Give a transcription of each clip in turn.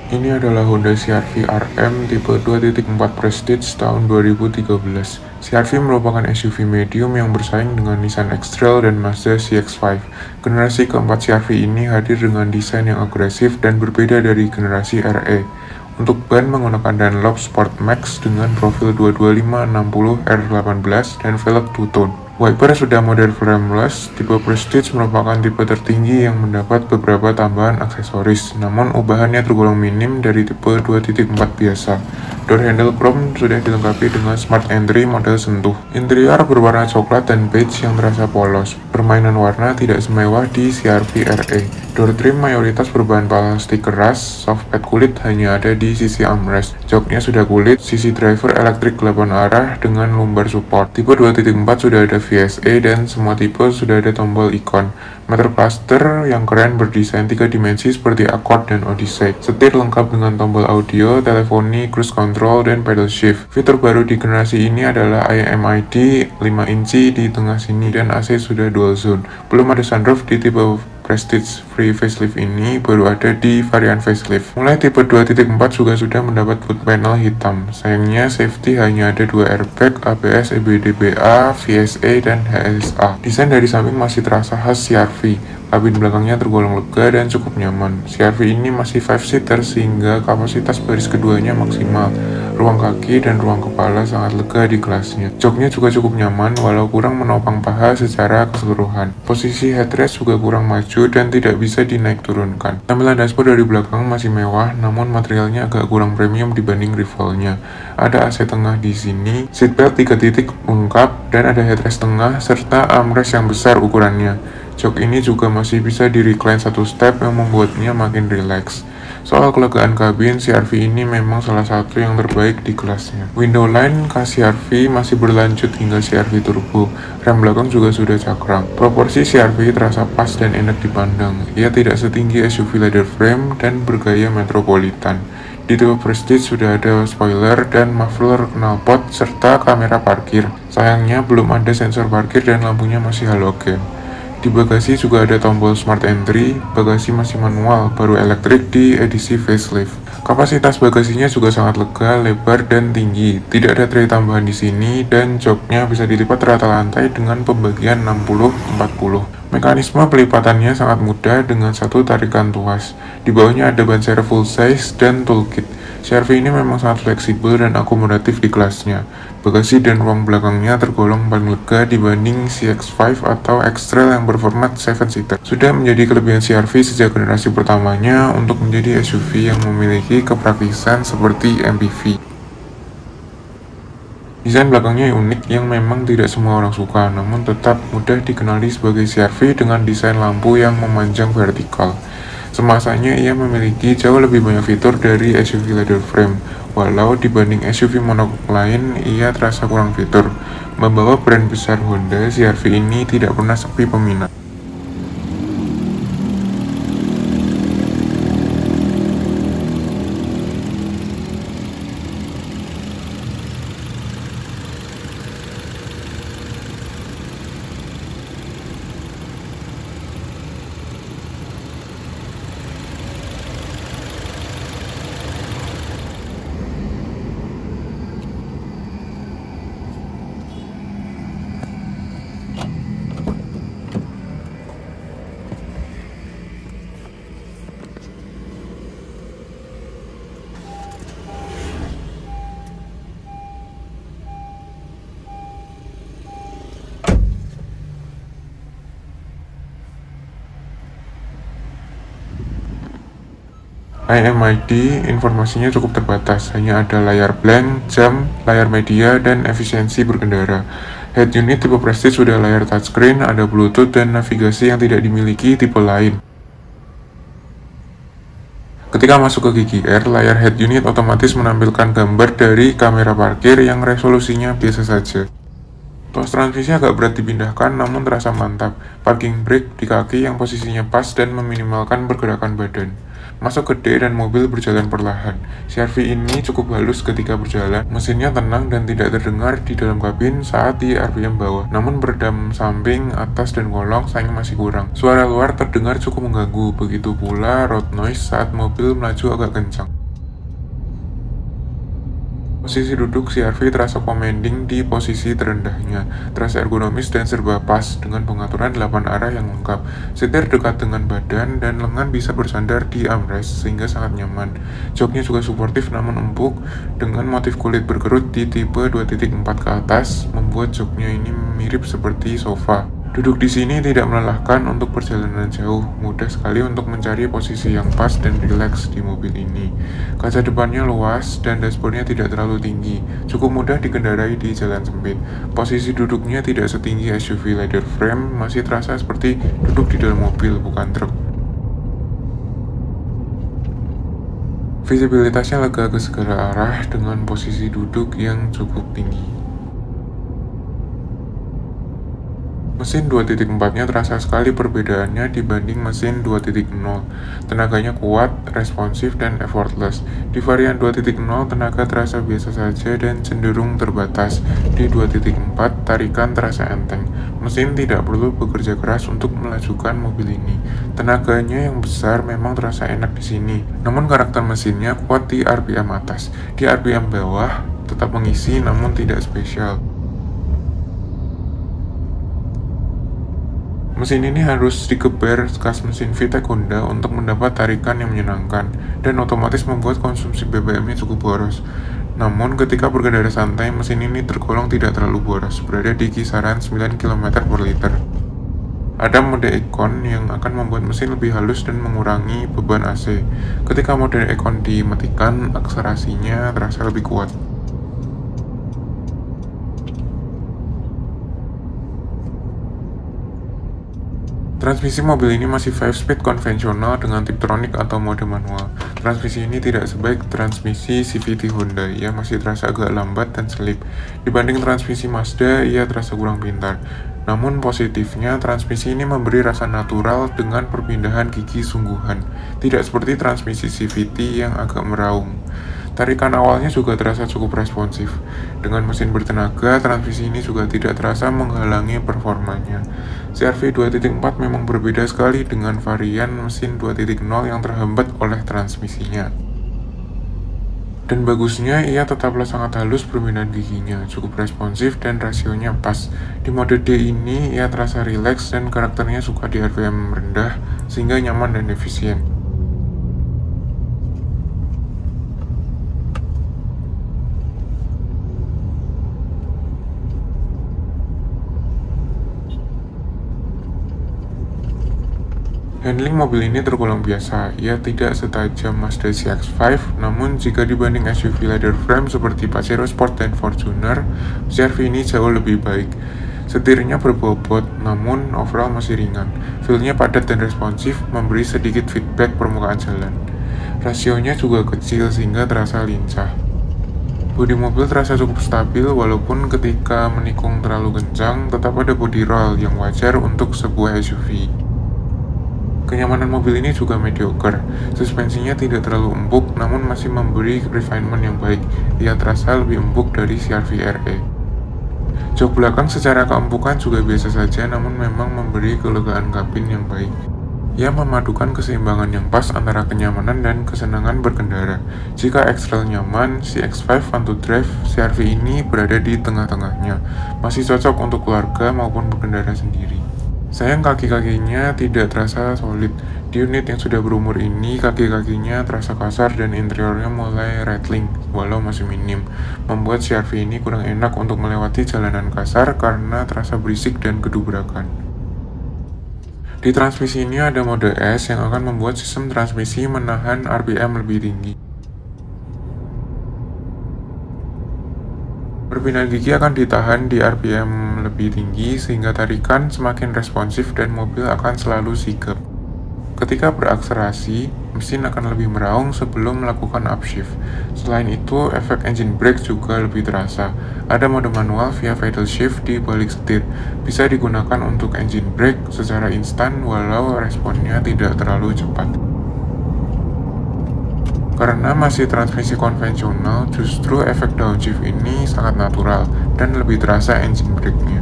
Ini adalah Honda CR-V RM tipe 2.4 Prestige tahun 2013. CR-V merupakan SUV medium yang bersaing dengan Nissan X-Trail dan Mazda CX-5. Generasi keempat CR-V ini hadir dengan desain yang agresif dan berbeda dari generasi RE. Untuk ban menggunakan Dunlop Sport Max dengan profil 225/60 R18 dan velg two-tone. Wiper sudah model frameless, tipe Prestige merupakan tipe tertinggi yang mendapat beberapa tambahan aksesoris, namun ubahannya tergolong minim dari tipe 2.4 biasa. Door handle chrome sudah dilengkapi dengan smart entry model sentuh. Interior berwarna coklat dan beige yang terasa polos. Permainan warna tidak semewah di CR-V RE. Door trim mayoritas berbahan plastik keras, softpad kulit hanya ada di sisi armrest. Joknya sudah kulit, sisi driver elektrik 8 arah dengan lumbar support. Tipe 2.4 sudah ada VSA dan semua tipe sudah ada tombol ikon. Metal cluster yang keren berdesain 3 dimensi seperti Accord dan Odyssey. Setir lengkap dengan tombol audio, teleponi, cruise control, dan pedal shift. Fitur baru di generasi ini adalah IMID 5 inci di tengah sini dan AC sudah dual zone. Belum ada sunroof di tipe Prestige Free Facelift ini, baru ada di varian facelift. Mulai tipe 2.4 juga sudah mendapat foot panel hitam. Sayangnya safety hanya ada 2 airbag, ABS, EBD-BA, VSA, dan HSA. Desain dari samping masih terasa khas CR-V. Kabin belakangnya tergolong lega dan cukup nyaman. CR-V ini masih 5-seater sehingga kapasitas baris keduanya maksimal. Ruang kaki dan ruang kepala sangat lega di kelasnya. Joknya juga cukup nyaman walau kurang menopang paha secara keseluruhan. Posisi headrest juga kurang maju dan tidak bisa dinaik turunkan. Tampilan dashboard dari belakang masih mewah, namun materialnya agak kurang premium dibanding rivalnya. Ada AC tengah di sini, seatbelt 3 titik lengkap, dan ada headrest tengah serta armrest yang besar ukurannya. Jok ini juga masih bisa di recline satu step yang membuatnya makin rileks. Soal kelegaan kabin, CR-V ini memang salah satu yang terbaik di kelasnya. Window line khas CR-V masih berlanjut hingga CR-V Turbo. Rem belakang juga sudah cakram. Proporsi CR-V terasa pas dan enak dipandang. Ia tidak setinggi SUV leather frame dan bergaya metropolitan. Di tipe Prestige sudah ada spoiler dan muffler knalpot serta kamera parkir. Sayangnya belum ada sensor parkir dan lampunya masih halogen. Di bagasi juga ada tombol smart entry, bagasi masih manual, baru elektrik di edisi facelift. Kapasitas bagasinya juga sangat lega, lebar, dan tinggi. Tidak ada tray tambahan di sini, dan joknya bisa dilipat rata lantai dengan pembagian 60-40. Mekanisme pelipatannya sangat mudah dengan satu tarikan tuas. Di bawahnya ada ban serep full size dan toolkit. CR-V ini memang sangat fleksibel dan akomodatif di kelasnya. Bagasi dan ruang belakangnya tergolong paling lega dibanding CX-5 atau X-Trail yang berformat 7-seater. Sudah menjadi kelebihan CR-V sejak generasi pertamanya untuk menjadi SUV yang memiliki kepraktisan seperti MPV. Desain belakangnya unik yang memang tidak semua orang suka, namun tetap mudah dikenali sebagai CR-V dengan desain lampu yang memanjang vertikal. Semasanya ia memiliki jauh lebih banyak fitur dari SUV leather frame, walau dibanding SUV monokok lain ia terasa kurang fitur. Membawa brand besar Honda, CR-V ini tidak pernah sepi peminat. IMID informasinya cukup terbatas, hanya ada layar blank, jam, layar media, dan efisiensi berkendara. Head unit tipe Prestige sudah layar touchscreen, ada Bluetooth, dan navigasi yang tidak dimiliki tipe lain. Ketika masuk ke gigi R, layar head unit otomatis menampilkan gambar dari kamera parkir yang resolusinya biasa saja. Tuas transmisi agak berat dipindahkan namun terasa mantap. Parking brake di kaki yang posisinya pas dan meminimalkan pergerakan badan. Masuk ke D dan mobil berjalan perlahan. CR-V ini cukup halus ketika berjalan. Mesinnya tenang dan tidak terdengar di dalam kabin saat di RPM bawah. Namun peredam samping, atas, dan kolong sayangnya masih kurang. Suara luar terdengar cukup mengganggu. Begitu pula road noise saat mobil melaju agak kencang. Posisi duduk CR-V terasa commanding di posisi terendahnya, terasa ergonomis dan serba pas dengan pengaturan 8 arah yang lengkap. Setir dekat dengan badan dan lengan bisa bersandar di armrest sehingga sangat nyaman. Joknya juga suportif namun empuk dengan motif kulit berkerut di tipe 2.4 ke atas, membuat joknya ini mirip seperti sofa. Duduk di sini tidak melelahkan untuk perjalanan jauh, mudah sekali untuk mencari posisi yang pas dan rileks di mobil ini. Kaca depannya luas dan dashboardnya tidak terlalu tinggi, cukup mudah dikendarai di jalan sempit. Posisi duduknya tidak setinggi SUV leather frame, masih terasa seperti duduk di dalam mobil, bukan truk. Visibilitasnya lega ke segala arah dengan posisi duduk yang cukup tinggi. Mesin 2.4-nya terasa sekali perbedaannya dibanding mesin 2.0. Tenaganya kuat, responsif, dan effortless. Di varian 2.0, tenaga terasa biasa saja dan cenderung terbatas. Di 2.4, tarikan terasa enteng. Mesin tidak perlu bekerja keras untuk melajukan mobil ini. Tenaganya yang besar memang terasa enak di sini. Namun karakter mesinnya kuat di RPM atas. Di RPM bawah, tetap mengisi namun tidak spesial. Mesin ini harus digeber kas mesin VTEC Honda untuk mendapat tarikan yang menyenangkan, dan otomatis membuat konsumsi BBM-nya cukup boros. Namun, ketika berkendara santai, mesin ini tergolong tidak terlalu boros, berada di kisaran 9 km per liter. Ada mode Econ yang akan membuat mesin lebih halus dan mengurangi beban AC. Ketika mode Econ dimatikan, akselerasinya terasa lebih kuat. Transmisi mobil ini masih 5-speed konvensional dengan Tiptronic atau mode manual. Transmisi ini tidak sebaik transmisi CVT Honda, ia masih terasa agak lambat dan selip. Dibanding transmisi Mazda, ia terasa kurang pintar. Namun positifnya, transmisi ini memberi rasa natural dengan perpindahan gigi sungguhan, tidak seperti transmisi CVT yang agak meraung. Tarikan awalnya juga terasa cukup responsif. Dengan mesin bertenaga, transmisi ini juga tidak terasa menghalangi performanya. CR-V 2.4 memang berbeda sekali dengan varian mesin 2.0 yang terhambat oleh transmisinya. Dan bagusnya, ia tetaplah sangat halus permainan giginya, cukup responsif dan rasionya pas. Di mode D ini, ia terasa rileks dan karakternya suka di RPM rendah, sehingga nyaman dan efisien. Handling mobil ini tergolong biasa, ia tidak setajam Mazda CX-5, namun jika dibanding SUV leather frame seperti Pajero Sport dan Fortuner, CR-V ini jauh lebih baik. Setirnya berbobot, namun overall masih ringan. Feel-nya padat dan responsif, memberi sedikit feedback permukaan jalan. Rasionya juga kecil sehingga terasa lincah. Bodi mobil terasa cukup stabil walaupun ketika menikung terlalu kencang, tetap ada body roll yang wajar untuk sebuah SUV. Kenyamanan mobil ini juga mediocre, suspensinya tidak terlalu empuk namun masih memberi refinement yang baik, ia terasa lebih empuk dari CR-V RE. Jok belakang secara keempukan juga biasa saja namun memang memberi kelegaan kabin yang baik. Ia memadukan keseimbangan yang pas antara kenyamanan dan kesenangan berkendara. Jika X-Trail nyaman, CX-5 Fun to Drive CR-V ini berada di tengah-tengahnya, masih cocok untuk keluarga maupun berkendara sendiri. Sayang kaki-kakinya tidak terasa solid. Di unit yang sudah berumur ini, kaki-kakinya terasa kasar dan interiornya mulai rattling, walau masih minim, membuat CR-V ini kurang enak untuk melewati jalanan kasar karena terasa berisik dan gedubrakan. Di transmisi ini ada mode S yang akan membuat sistem transmisi menahan RPM lebih tinggi. Perpindahan gigi akan ditahan di RPM lebih tinggi sehingga tarikan semakin responsif dan mobil akan selalu sigap. Ketika berakselerasi, mesin akan lebih meraung sebelum melakukan upshift. Selain itu, efek engine brake juga lebih terasa. Ada mode manual via pedal shift di balik setir. Bisa digunakan untuk engine brake secara instan walau responnya tidak terlalu cepat. Karena masih transmisi konvensional, justru efek downshift ini sangat natural dan lebih terasa engine brake-nya.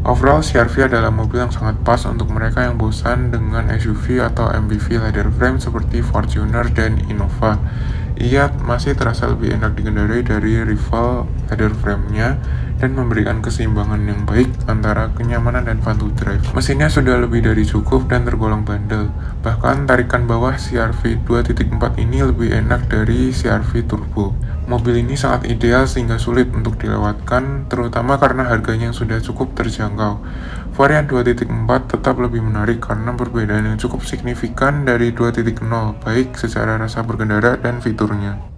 Overall, CR-V adalah mobil yang sangat pas untuk mereka yang bosan dengan SUV atau MPV leather frame seperti Fortuner dan Innova. Ia masih terasa lebih enak dikendarai dari rival leather frame-nya dan memberikan keseimbangan yang baik antara kenyamanan dan fun to drive. Mesinnya sudah lebih dari cukup dan tergolong bandel. Bahkan tarikan bawah CR-V 2.4 ini lebih enak dari CR-V Turbo. Mobil ini sangat ideal sehingga sulit untuk dilewatkan, terutama karena harganya yang sudah cukup terjangkau. Varian 2.4 tetap lebih menarik karena perbedaan yang cukup signifikan dari 2.0, baik secara rasa berkendara dan fiturnya.